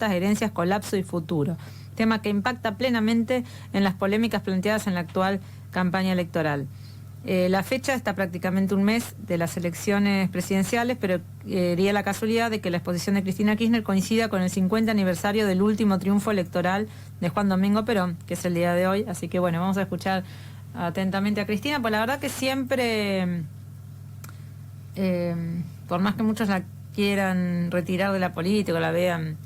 subastas, herencias, colapso y futuro. Tema que impacta plenamente en las polémicas planteadas en la actual campaña electoral. La fecha está prácticamente un mes de las elecciones presidenciales, pero haría la casualidad de que la exposición de Cristina Kirchner coincida con el 50 aniversario del último triunfo electoral de Juan Domingo Perón, que es el día de hoy. Así que bueno, vamos a escuchar atentamente a Cristina, pues la verdad que siempre, por más que muchos la quieran retirar de la política o la vean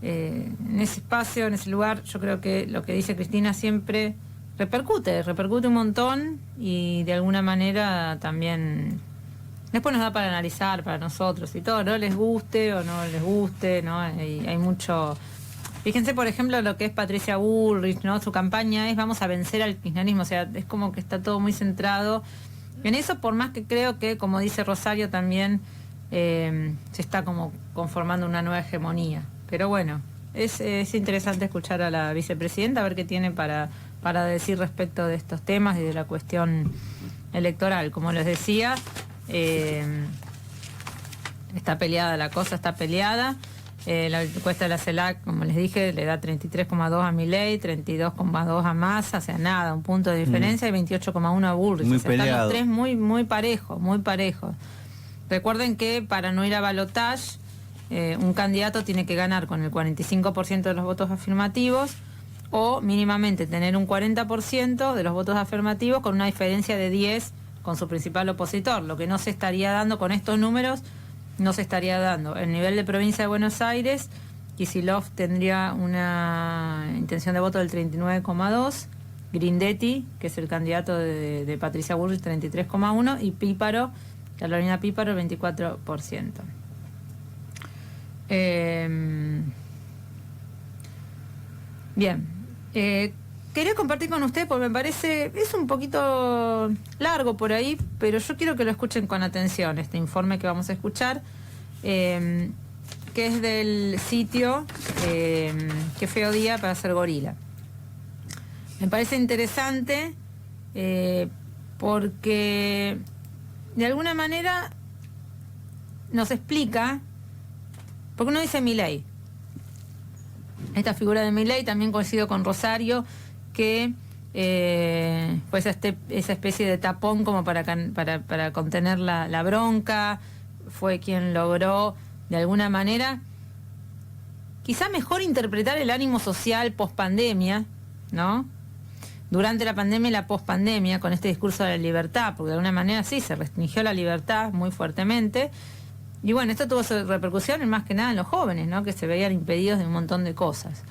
en ese espacio, en ese lugar, yo creo que lo que dice Cristina siempre repercute un montón y de alguna manera también después nos da para analizar para nosotros y todo, no les guste o no les guste, ¿no? Hay mucho. Fíjense, por ejemplo, lo que es Patricia Bullrich, ¿no? Su campaña es vamos a vencer al kirchnerismo, o sea, es como que está todo muy centrado en eso, por más que creo que, como dice Rosario, también se está como conformando una nueva hegemonía. Pero bueno, es interesante escuchar a la vicepresidenta, a ver qué tiene para decir respecto de estos temas y de la cuestión electoral. Como les decía, está peleada la cosa, está peleada. La encuesta de la CELAC, como les dije, le da 33,2 a Milei, 32,2 a Massa, o sea, nada, un punto de diferencia, y 28,1 a Bullrich. Muy o sea, están peleado. los tres muy parejos, muy parejos. Recuerden que para no ir a balotaje, un candidato tiene que ganar con el 45% de los votos afirmativos o mínimamente tener un 40% de los votos afirmativos con una diferencia de 10 con su principal opositor. Lo que no se estaría dando con estos números, no se estaría dando. El nivel de provincia de Buenos Aires, Kicillof tendría una intención de voto del 39,2%, Grindetti, que es el candidato de Patricia Bullrich, 33,1%, y Píparo, Carolina Píparo, 24%. Bien, quería compartir con ustedes porque me parece, es un poquito largo por ahí, pero yo quiero que lo escuchen con atención, este informe que vamos a escuchar, que es del sitio Qué feo día para ser gorila. Me parece interesante porque de alguna manera nos explica, porque uno dice Milei, esta figura de Milei, también coincido con Rosario, que pues esa especie de tapón como para contener la bronca, fue quien logró de alguna manera quizá mejor interpretar el ánimo social post-pandemia, ¿no? Durante la pandemia y la post-pandemia, con este discurso de la libertad, porque de alguna manera sí, se restringió la libertad muy fuertemente. Y bueno, esto tuvo su repercusión más que nada en los jóvenes, ¿no? Que se veían impedidos de un montón de cosas.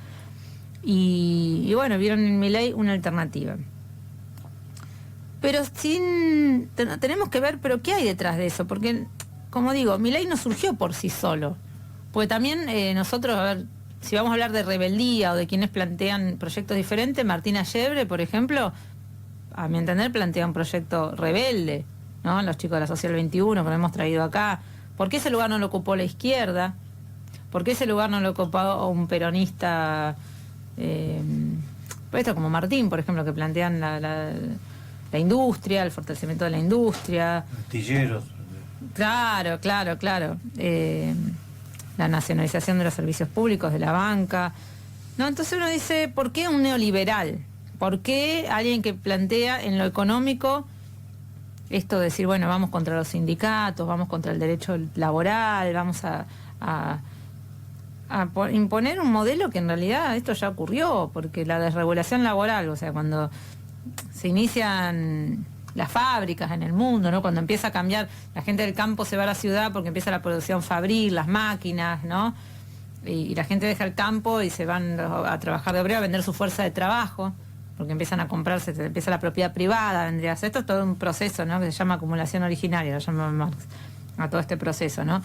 Y bueno, vieron en Milei una alternativa. Pero tenemos que ver, pero ¿qué hay detrás de eso? Porque, como digo, Milei no surgió por sí solo. Porque también nosotros, a ver, si vamos a hablar de rebeldía o de quienes plantean proyectos diferentes, Martina Yebre, por ejemplo, a mi entender, plantea un proyecto rebelde, ¿no? Los chicos de la Social 21, que lo hemos traído acá. ¿Por qué ese lugar no lo ocupó la izquierda? ¿Por qué ese lugar no lo ocupó un peronista, esto como Martín, por ejemplo, que plantean la industria, el fortalecimiento de la industria? Astilleros. Claro. La nacionalización de los servicios públicos, de la banca. No, entonces uno dice, ¿por qué un neoliberal? ¿Por qué alguien que plantea en lo económico esto de decir, bueno, vamos contra los sindicatos, vamos contra el derecho laboral, vamos a imponer un modelo que en realidad esto ya ocurrió, porque la desregulación laboral, o sea, cuando se inician las fábricas en el mundo, ¿no? Cuando empieza a cambiar, la gente del campo se va a la ciudad porque empieza la producción fabril, las máquinas, ¿no? Y la gente deja el campo y se van a trabajar de obrero, a vender su fuerza de trabajo, porque empiezan a comprarse, empieza la propiedad privada, vendría a ser. Esto es todo un proceso, ¿no? Que se llama acumulación originaria, lo llama Marx, a todo este proceso, ¿no?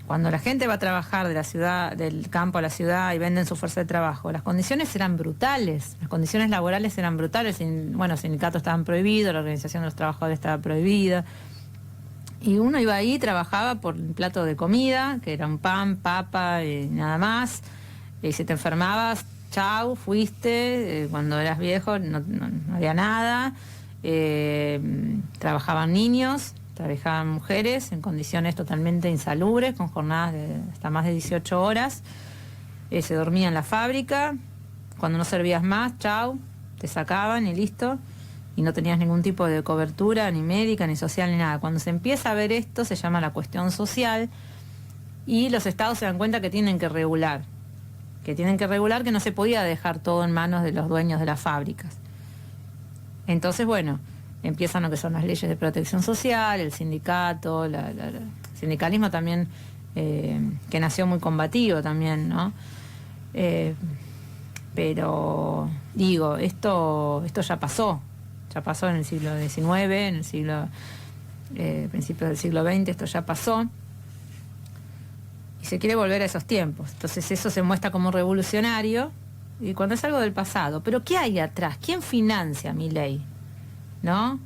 Cuando la gente va a trabajar de la ciudad, del campo a la ciudad y venden su fuerza de trabajo, las condiciones eran brutales, las condiciones laborales eran brutales, bueno, los sindicatos estaban prohibidos, la organización de los trabajadores estaba prohibida, y uno iba ahí, trabajaba por un plato de comida, que era un pan, papa y nada más, y si te enfermabas, chau, fuiste, cuando eras viejo no había nada, trabajaban niños, trabajaban mujeres en condiciones totalmente insalubres, con jornadas de hasta más de 18 horas. Se dormía en la fábrica, cuando no servías más, chau, te sacaban y listo, y no tenías ningún tipo de cobertura, ni médica, ni social, ni nada. Cuando se empieza a ver esto, se llama la cuestión social, y los estados se dan cuenta que tienen que regular, que no se podía dejar todo en manos de los dueños de las fábricas. Entonces, bueno, empiezan lo que son las leyes de protección social, el sindicato, el sindicalismo también, que nació muy combativo también, ¿no? Pero, digo, esto ya pasó en el siglo XIX, en el principios del siglo XX, esto ya pasó. Y se quiere volver a esos tiempos. Entonces eso se muestra como revolucionario, y cuando es algo del pasado. Pero ¿qué hay atrás? ¿Quién financia Milei? ¿No?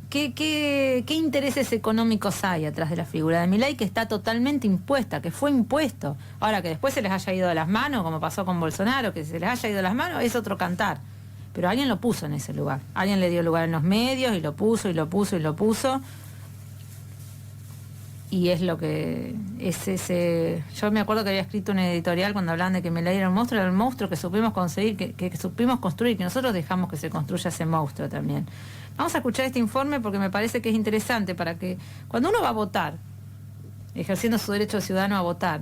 ¿Qué intereses económicos hay atrás de la figura de Milei, que está totalmente impuesta, que fue impuesto? Ahora, que después se les haya ido de las manos, como pasó con Bolsonaro, que se les haya ido de las manos, es otro cantar. Pero alguien lo puso en ese lugar. Alguien le dio lugar en los medios, y lo puso, y lo puso, y lo puso. Y es lo que es ese... Yo me acuerdo que había escrito un editorial cuando hablaban de que Milei era el monstruo que supimos conseguir, que supimos construir, que nosotros dejamos que se construya ese monstruo también. Vamos a escuchar este informe porque me parece que es interesante para que cuando uno va a votar, ejerciendo su derecho de ciudadano a votar,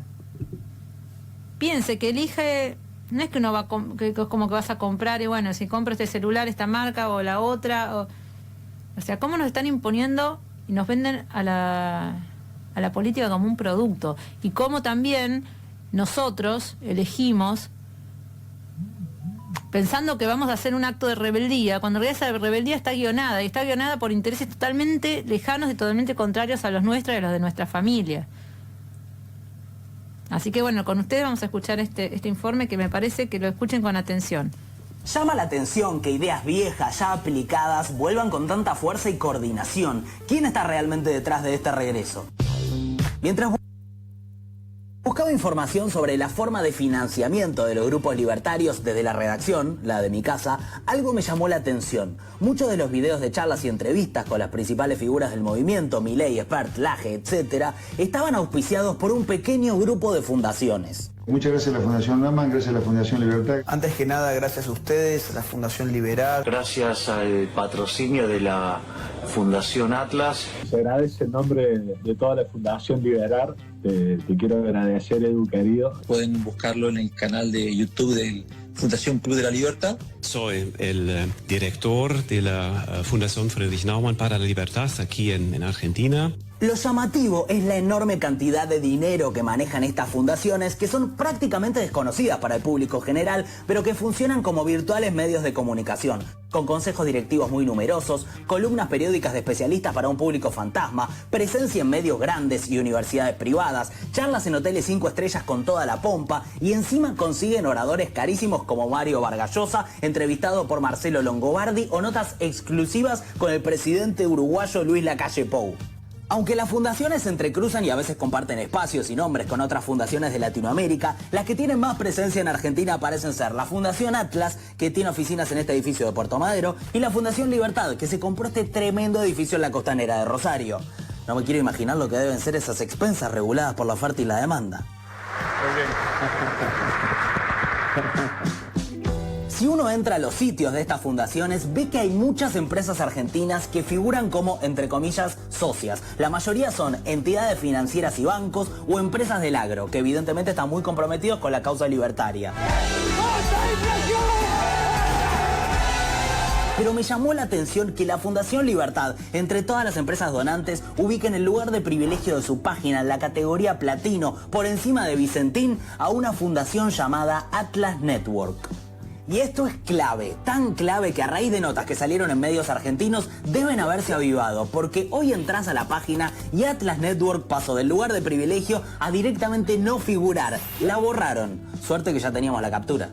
piense que elige, no es que uno va que es como que vas a comprar y bueno, si compro este celular, esta marca o la otra, o sea, cómo nos están imponiendo y nos venden a la política como un producto, y cómo también nosotros elegimos pensando que vamos a hacer un acto de rebeldía, cuando en realidad esa rebeldía está guionada, y está guionada por intereses totalmente lejanos y totalmente contrarios a los nuestros y a los de nuestra familia. Así que bueno, con ustedes vamos a escuchar este informe, que me parece que lo escuchen con atención. Llama la atención que ideas viejas ya aplicadas vuelvan con tanta fuerza y coordinación. ¿Quién está realmente detrás de este regreso? Mientras buscaba información sobre la forma de financiamiento de los grupos libertarios desde la redacción, la de mi casa, algo me llamó la atención. Muchos de los videos de charlas y entrevistas con las principales figuras del movimiento, Milei, Espert, Laje, etc., estaban auspiciados por un pequeño grupo de fundaciones. Muchas gracias a la Fundación Naman, gracias a la Fundación Libertad. Antes que nada, gracias a ustedes, a la Fundación Liberar. Gracias al patrocinio de la Fundación Atlas. Se agradece en nombre de toda la Fundación Liberar. Te quiero agradecer, Edu, querido. Pueden buscarlo en el canal de YouTube de Fundación Club de la Libertad. Soy el director de la Fundación Friedrich Naumann para la Libertad aquí en Argentina. Lo llamativo es la enorme cantidad de dinero que manejan estas fundaciones, que son prácticamente desconocidas para el público general, pero que funcionan como virtuales medios de comunicación, con consejos directivos muy numerosos, columnas periódicas de especialistas para un público fantasma, presencia en medios grandes y universidades privadas, charlas en hoteles 5 estrellas con toda la pompa, y encima consiguen oradores carísimos como Mario Vargas Llosa, entrevistado por Marcelo Longobardi, o notas exclusivas con el presidente uruguayo Luis Lacalle Pou. Aunque las fundaciones se entrecruzan y a veces comparten espacios y nombres con otras fundaciones de Latinoamérica, las que tienen más presencia en Argentina parecen ser la Fundación Atlas, que tiene oficinas en este edificio de Puerto Madero, y la Fundación Libertad, que se compró este tremendo edificio en la costanera de Rosario. No me quiero imaginar lo que deben ser esas expensas reguladas por la oferta y la demanda. Si uno entra a los sitios de estas fundaciones, ve que hay muchas empresas argentinas que figuran como, entre comillas, socias. La mayoría son entidades financieras y bancos o empresas del agro, que evidentemente están muy comprometidos con la causa libertaria. Pero me llamó la atención que la Fundación Libertad, entre todas las empresas donantes, ubica en el lugar de privilegio de su página, en la categoría platino, por encima de Vicentín, a una fundación llamada Atlas Network. Y esto es clave, tan clave que a raíz de notas que salieron en medios argentinos deben haberse avivado, porque hoy entras a la página y Atlas Network pasó del lugar de privilegio a directamente no figurar. La borraron. Suerte que ya teníamos la captura.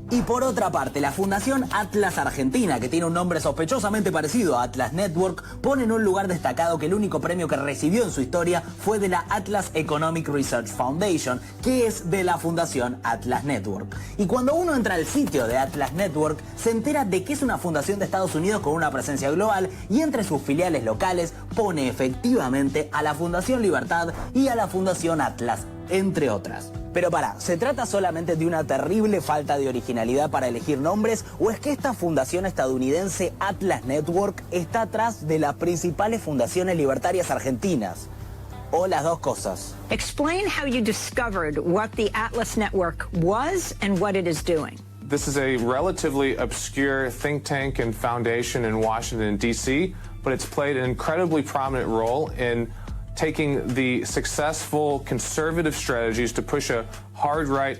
Y por otra parte, la Fundación Atlas Argentina, que tiene un nombre sospechosamente parecido a Atlas Network, pone en un lugar destacado que el único premio que recibió en su historia fue de la Atlas Economic Research Foundation, que es de la Fundación Atlas Network. Y cuando uno entra al sitio de Atlas Network, se entera de que es una fundación de Estados Unidos con una presencia global, y entre sus filiales locales pone efectivamente a la Fundación Libertad y a la Fundación Atlas, entre otras. Pero ¿se trata solamente de una terrible falta de originalidad para elegir nombres o es que esta fundación estadounidense Atlas Network está atrás de las principales fundaciones libertarias argentinas? ¿O las dos cosas? Explain how you discovered what the Atlas Network was and what it is doing. This is a relatively obscure think tank and foundation in Washington, D.C., but it's played an incredibly prominent role in taking the successful conservative strategies to push a hard-right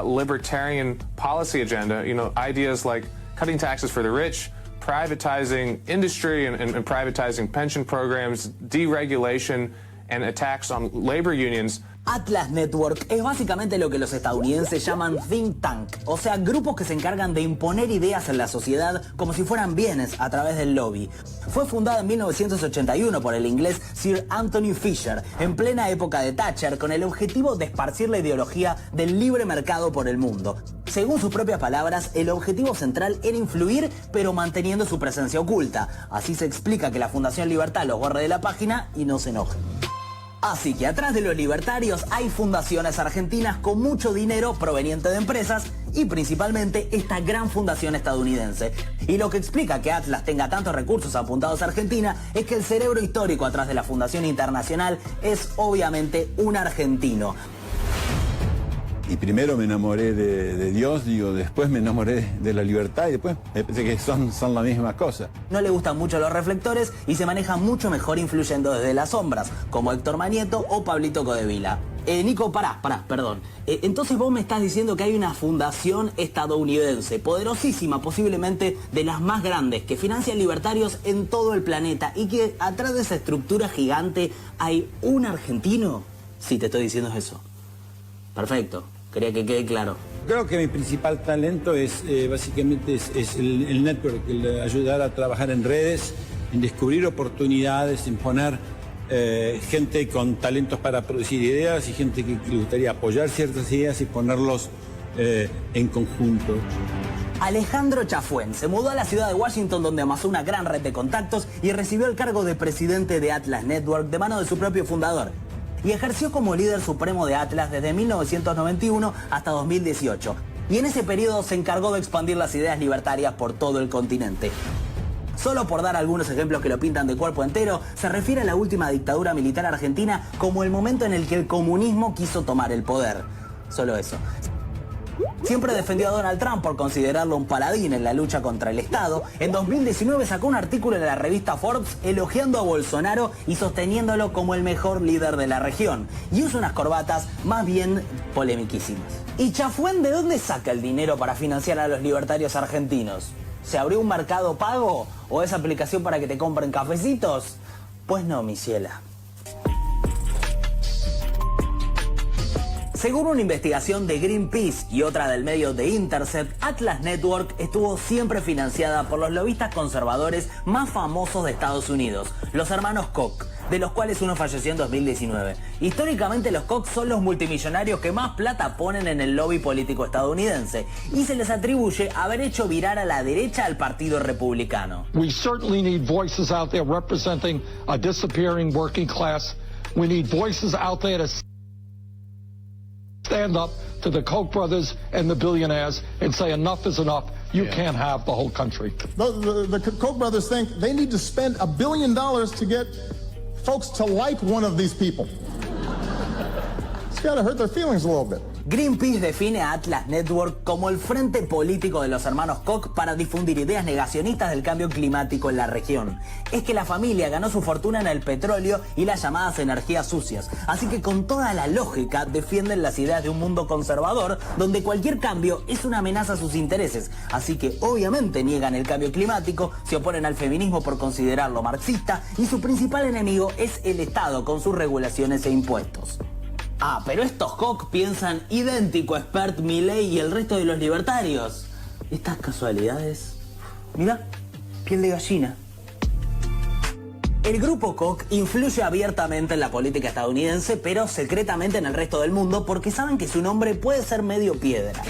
libertarian policy agenda, ideas like cutting taxes for the rich, privatizing industry and privatizing pension programs, deregulation, and attacks on labor unions. Atlas Network es básicamente lo que los estadounidenses llaman think tank, o sea, grupos que se encargan de imponer ideas en la sociedad como si fueran bienes a través del lobby. Fue fundada en 1981 por el inglés Sir Anthony Fisher, en plena época de Thatcher, con el objetivo de esparcir la ideología del libre mercado por el mundo. Según sus propias palabras, el objetivo central era influir, pero manteniendo su presencia oculta. Así se explica que la Fundación Libertad los borre de la página y no se enojen. Así que atrás de los libertarios hay fundaciones argentinas con mucho dinero proveniente de empresas y principalmente esta gran fundación estadounidense. Y lo que explica que Atlas tenga tantos recursos apuntados a Argentina es que el cerebro histórico atrás de la Fundación Internacional es obviamente un argentino. Y primero me enamoré de Dios, después me enamoré de la libertad y después me pensé que son la misma cosa. No le gustan mucho los reflectores y se maneja mucho mejor influyendo desde las sombras, como Héctor Manieto o Pablito Codevila. Nico, perdón. Entonces vos me estás diciendo que hay una fundación estadounidense, poderosísima, posiblemente de las más grandes, que financia libertarios en todo el planeta y que atrás de esa estructura gigante hay un argentino. Sí, te estoy diciendo eso. Perfecto. Quería que quede claro. Creo que mi principal talento es básicamente el network, el ayudar a trabajar en redes, en descubrir oportunidades, en poner gente con talentos para producir ideas y gente que le gustaría apoyar ciertas ideas y ponerlos en conjunto. Alejandro Chafuen se mudó a la ciudad de Washington, donde amasó una gran red de contactos y recibió el cargo de presidente de Atlas Network de mano de su propio fundador. Y ejerció como líder supremo de Atlas desde 1991 hasta 2018. Y en ese periodo se encargó de expandir las ideas libertarias por todo el continente. Solo por dar algunos ejemplos que lo pintan de cuerpo entero, se refiere a la última dictadura militar argentina como el momento en el que el comunismo quiso tomar el poder. Solo eso. Siempre defendió a Donald Trump por considerarlo un paladín en la lucha contra el Estado. En 2019 sacó un artículo en la revista Forbes elogiando a Bolsonaro y sosteniéndolo como el mejor líder de la región. Y usa unas corbatas más bien polemiquísimas. ¿Y Chafuen de dónde saca el dinero para financiar a los libertarios argentinos? ¿Se abrió un mercado pago o esa aplicación para que te compren cafecitos? Pues no, mi ciela. Según una investigación de Greenpeace y otra del medio The Intercept, Atlas Network estuvo siempre financiada por los lobistas conservadores más famosos de Estados Unidos, los hermanos Koch, de los cuales uno falleció en 2019. Históricamente los Koch son los multimillonarios que más plata ponen en el lobby político estadounidense y se les atribuye haber hecho virar a la derecha al Partido Republicano. We certainly need voices out there representing a disappearing working class. We need voices out there to stand up to the Koch brothers and the billionaires and say enough is enough. You can't have the whole country. The Koch brothers think they need to spend $1 billion to get folks to like one of these people. It's got to hurt their feelings a little bit. Greenpeace define a Atlas Network como el frente político de los hermanos Koch para difundir ideas negacionistas del cambio climático en la región. Es que la familia ganó su fortuna en el petróleo y las llamadas energías sucias, así que con toda la lógica defienden las ideas de un mundo conservador donde cualquier cambio es una amenaza a sus intereses, así que obviamente niegan el cambio climático, se oponen al feminismo por considerarlo marxista y su principal enemigo es el Estado con sus regulaciones e impuestos. Ah, pero estos Koch piensan idéntico a Espert, Milei y el resto de los libertarios. Estas casualidades... Mira, piel de gallina. El grupo Koch influye abiertamente en la política estadounidense, pero secretamente en el resto del mundo, porque saben que su nombre puede ser medio piedra.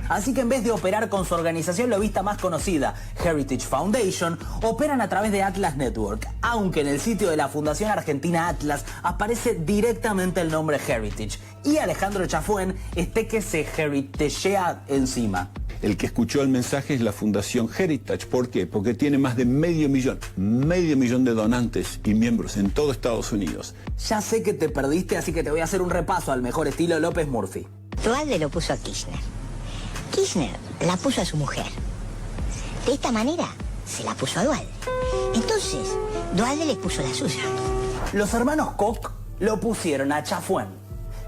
Así que en vez de operar con su organización lobista más conocida, Heritage Foundation, operan a través de Atlas Network, aunque en el sitio de la Fundación Argentina Atlas aparece directamente el nombre Heritage, y Alejandro Chafuen esté que se heritagea encima. El que escuchó el mensaje es la Fundación Heritage. ¿Por qué? Porque tiene más de medio millón de donantes y miembros en todo Estados Unidos. Ya sé que te perdiste, así que te voy a hacer un repaso al mejor estilo López Murphy. Duhalde lo puso a Kirchner. Kirchner la puso a su mujer. De esta manera se la puso a Duhalde. Entonces, Duhalde le puso la suya. Los hermanos Koch lo pusieron a Chafuen.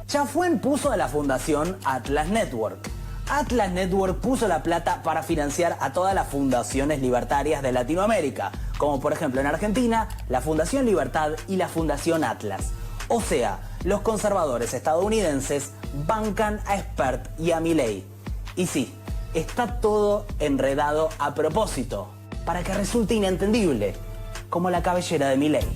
Chafuen puso a la fundación Atlas Network. Atlas Network puso la plata para financiar a todas las fundaciones libertarias de Latinoamérica, como por ejemplo en Argentina, la Fundación Libertad y la Fundación Atlas. O sea, los conservadores estadounidenses bancan a Espert y a Milei. Y sí, está todo enredado a propósito, para que resulte inentendible, como la cabellera de Milei.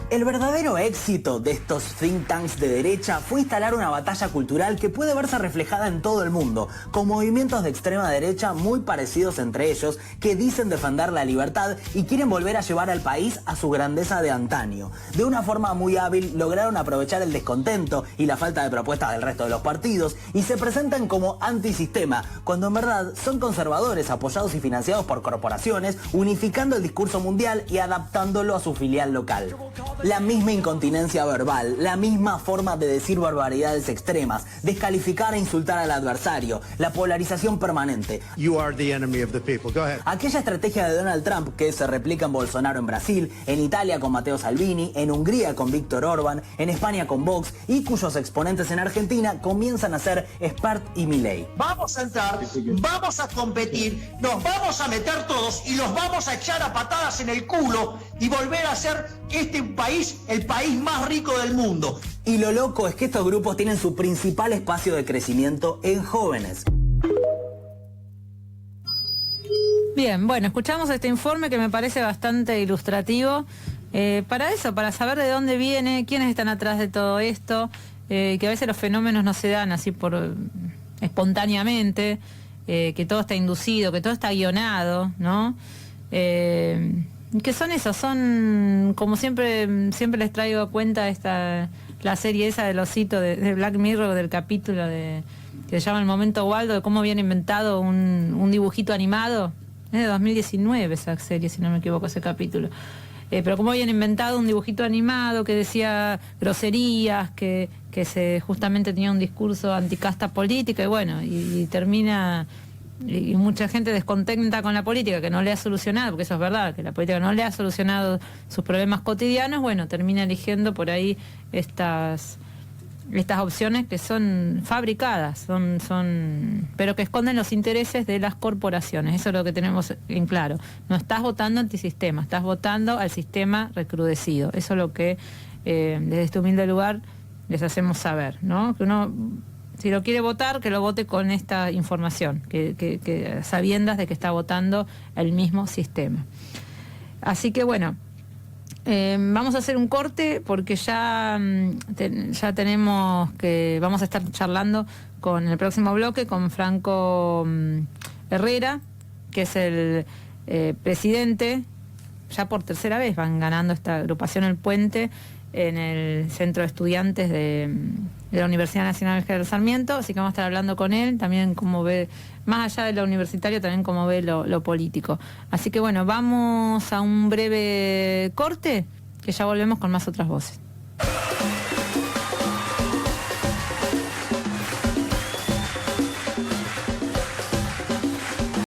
El verdadero éxito de estos think tanks de derecha fue instalar una batalla cultural que puede verse reflejada en todo el mundo, con movimientos de extrema derecha muy parecidos entre ellos, que dicen defender la libertad y quieren volver a llevar al país a su grandeza de antaño. De una forma muy hábil lograron aprovechar el descontento y la falta de propuestas del resto de los partidos y se presentan como antisistema, cuando en verdad son conservadores apoyados y financiados por corporaciones, unificando el discurso mundial y adaptándolo a su filial local. La misma incontinencia verbal, la misma forma de decir barbaridades extremas, descalificar e insultar al adversario, la polarización permanente. You are the enemy of the people. Go ahead. Aquella estrategia de Donald Trump que se replica en Bolsonaro en Brasil, en Italia con Matteo Salvini, en Hungría con Viktor Orbán, en España con Vox y cuyos exponentes en Argentina comienzan a ser Espert y Milei. Vamos a entrar, vamos a competir, nos vamos a meter todos y los vamos a echar a patadas en el culo y volver a ser este país el país más rico del mundo. Y lo loco es que estos grupos tienen su principal espacio de crecimiento en jóvenes. Bien, bueno, escuchamos este informe que me parece bastante ilustrativo. Para eso, para saber de dónde viene, quiénes están atrás de todo esto, que a veces los fenómenos no se dan así por espontáneamente, que todo está inducido, que todo está guionado, ¿no? Que son esos, son como siempre les traigo a cuenta la serie esa del osito de Black Mirror, del capítulo que se llama El Momento Waldo, de cómo habían inventado un dibujito animado. Es de 2019 esa serie, si no me equivoco, ese capítulo. Pero cómo habían inventado un dibujito animado que decía groserías, que justamente tenía un discurso anticasta política, y bueno, y termina... Y mucha gente descontenta con la política, que no le ha solucionado, porque eso es verdad, que la política no le ha solucionado sus problemas cotidianos, bueno, termina eligiendo por ahí estas opciones que son fabricadas, pero que esconden los intereses de las corporaciones. Eso es lo que tenemos en claro. No estás votando antisistema, estás votando al sistema recrudecido. Eso es lo que desde este humilde lugar les hacemos saber, ¿no? Que uno... Si lo quiere votar, que lo vote con esta información, que sabiendas de que está votando el mismo sistema. Así que bueno, vamos a hacer un corte porque ya tenemos que... Vamos a estar charlando con el próximo bloque con Franco Herrera, que es el presidente, ya por tercera vez van ganando esta agrupación El Puente, en el Centro de Estudiantes de la Universidad Nacional General Sarmiento, así que vamos a estar hablando con él, también cómo ve, más allá de lo universitario, también cómo ve lo político. Así que bueno, vamos a un breve corte, que ya volvemos con más otras voces.